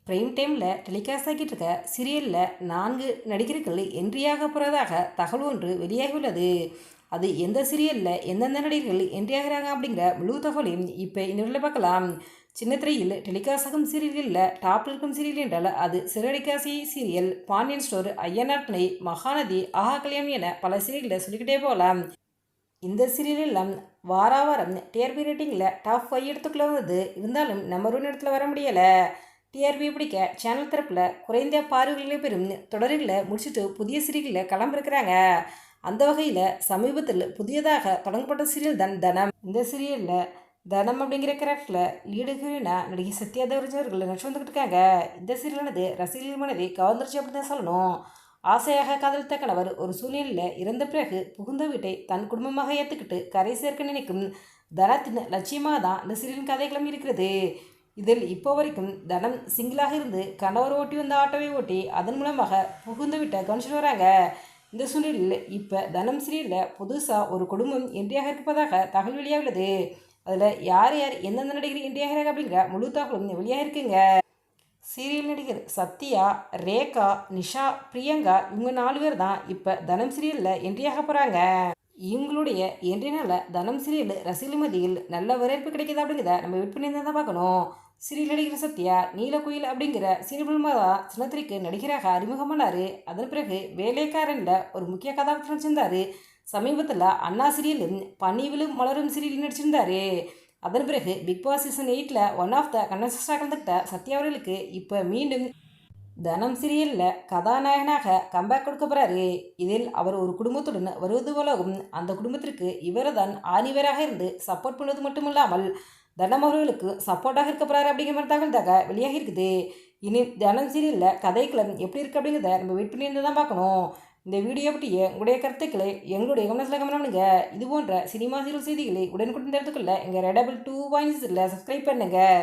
Prime டைமில் telecast ஆகிட்டு இருக்க சீரியலில் 4 நடிகர்கள் என்ட்ரியாக போகிறதாக தகவல் ஒன்று வெளியாகியுள்ளது. அது எந்த சீரியலில் எந்தெந்த நடிகர்கள் என்ட்ரியாகிறாங்க அப்படிங்கிற முழு தகவலையும் இப்போ இன்னொரு பார்க்கலாம். சின்னத்திரையில் டெலிகாஸ்ட் ஆகும் சீரியல்களில் டாப்பில் இருக்கும் சீரியல் என்றால் அது சிறகடிக்காசி சீரியல், பாண்டியன் ஸ்டோர், ஐயனார் துணை, மகாநதி, ஆஹா கல்யாணம் என பல சீரியல்களை சொல்லிக்கிட்டே போகலாம். இந்த சீரியலெல்லாம் வாரம் டிஆர்பி ரேட்டிங்கில் டாப் 5 இடத்துக்குள்ளே வந்தது. இருந்தாலும் நம்பர் 1 இடத்துல வர முடியலை. டிஆர்பி பிடிக்க சேனல் தரப்பில் குறைந்த பார்வைகளை பெறும் தொடர்களை முடிச்சுட்டு புதிய சீரியலில் கிளம்பிருக்கிறாங்க. அந்த வகையில் சமீபத்தில் புதியதாக தொடங்கப்பட்ட சீரியல் தான் தனம். இந்த சீரியலில் தனம் அப்படிங்கிற கேரக்டரில் லீடு ஹீரோயினாக நடிகை சத்யா தேவராஜ் அவர்கள் நடிச்சு வந்துக்கிட்டு இருக்காங்க. இந்த சீரியலானது ரசிகர்கள் மனதை கவர்ந்துருச்சு அப்படின்னு தான் சொல்லணும். ஆசையாக காதலித்த கணவர் ஒரு சூழ்நிலையில் இறந்த பிறகு புகுந்த வீட்டை தன் குடும்பமாக ஏற்றுக்கிட்டு கரை சேர்க்க நினைக்கும் தனத்தின் லட்சியமாக தான் இந்த சீரியலின் கதைகளும் இருக்கிறது. இதில் இப்போ வரைக்கும் தனம் சிங்கிளாக இருந்து கணவர் ஓட்டி வந்த ஆட்டோவை ஓட்டி அதன் மூலமாக புகுந்த வீட்டை கவனிச்சுட்டு வராங்க. இந்த சூழ்நிலையில் இப்போ தனம் சீரியலில் புதுசாக ஒரு குடும்பம் என்ட்ரியாக இருப்பதாக தகவல் வெளியாகுள்ளது. அதில் யார் யார் எந்தெந்த நடிகர் என்ட்ரியாகிறாங்க அப்படிங்கிற முழு தகவலும் வெளியாக இருக்குங்க. சீரியல் நடிகர் சத்யா, ரேகா, நிஷா, பிரியங்கா இவங்க 4 பேர் தான் இப்போ தனம் சீரியலில் என்ட்ரியாக போகிறாங்க. இவங்களுடைய என்ட்ரினால தனம் சீரியல் ரசிகர்கள் மத்தியில் நல்ல வரவேற்பு கிடைக்கிது அப்படிங்கிறத நம்ம வெயிட் பண்ணி தான் பார்க்கணும். சீரியல் நடிகர் சத்யா நீலக்குயில் அப்படிங்கிற சீரியல் மூலமாக தான் சின்னத்திரைக்கு நடிகராக அறிமுகமானார். அதன் பிறகு வேலைக்காரனில் ஒரு முக்கிய கதாபாத்திரம் நடிச்சிருந்தார். சமீபத்தில் அண்ணா சீரியலும் பனிவிலும் மலரும் சீரியல் நடிச்சிருந்தார். அதன் பிறகு Bigg Boss season 8 one of the கண்டஸ்டன்ஸாக கலந்துக்கிட்ட சத்யா அவர்களுக்கு இப்போ மீண்டும் தனம் சீரியலில் கதாநாயகனாக கம்பேக் கொடுக்க போகிறாரு. இதில் அவர் ஒரு குடும்பத்துடன் வருவது போலவும் அந்த குடும்பத்திற்கு இவர் தான் ஆணிவராக இருந்து சப்போர்ட் பண்ணுவது மட்டுமில்லாமல் தனம் அவர்களுக்கு சப்போர்ட்டாக இருக்க போகிறாரு அப்படிங்கிற மாதிரி தகவல் வெளியாக இருக்குது. இனி தனம் சீரியலில் கதைக்களம் எப்படி இருக்குது அப்படிங்கிறத நம்ம வெயிட் பண்ணி இருந்து தான் பார்க்கணும். இந்த வீடியோ பற்றிய உங்களுடைய கருத்துக்களை எங்களுடைய கமெண்ட்ஸில் கமெண்ட் பண்ணுங்க. இது போன்ற சினிமா சீரியல் செய்திகளை உடனுக்குடன் தெரிந்துக்கொள்ள எங்கள் ரெடபிள் 2.0 சப்ஸ்கிரைப் பண்ணுங்கள்.